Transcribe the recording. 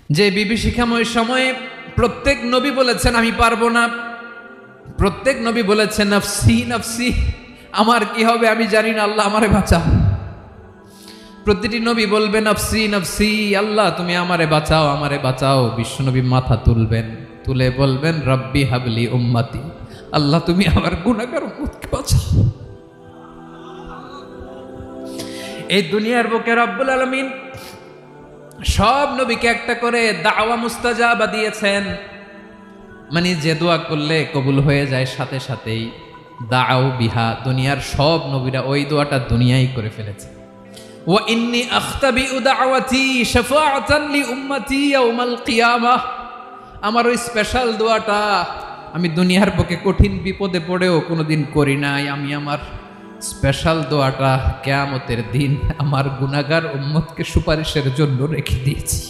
যে বিভীষিকাময় সময়ে প্রত্যেক নবী বলেছেন আমি পারবো না, প্রত্যেক নবী বলেছেন নফসি নফসি, আমার কি হবে আমি জানি না, আল্লাহ আমারে বাঁচাও। প্রতিটি নবী বলবে নফসি নফসি, আল্লাহ তুমি আমারে বাঁচাও আমারে বাঁচাও। বিশ্বনবী মাথা তুলবেন, তুলে বলবেন রব্বি হাবলি উম্মতি, আল্লাহ তুমি আমার গুনাহগার উম্মতকে বাঁচাও। এই দুনিয়ার বুকে রব্বুল আলামিন সব নবীকে একটা করে দাওয়া মুস্তাজাবা দিয়েছেন, মানে যে দোয়া করলে কবুল হয়ে যায় সাথে সাথেই। দাও বিহা, দুনিয়ার সব নবীরা ওই দোয়াটা দুনিয়ায় করে ফেলেছে। ওয়া ইন্নী আখতাবিউ দাওয়াতি শাফাআতান লি উম্মতি ইয়াউমাল কিয়ামাহ, আমার ওই স্পেশাল দোয়াটা আমি দুনিয়ার বুকে কঠিন বিপদে পড়েও কোনোদিন করি নাই। আমি আমার স্পেশাল দোয়াটা কিয়ামতের দিন আমার গুনাহগার উম্মতকে সুপারিশের জন্য রেখে দিয়েছি।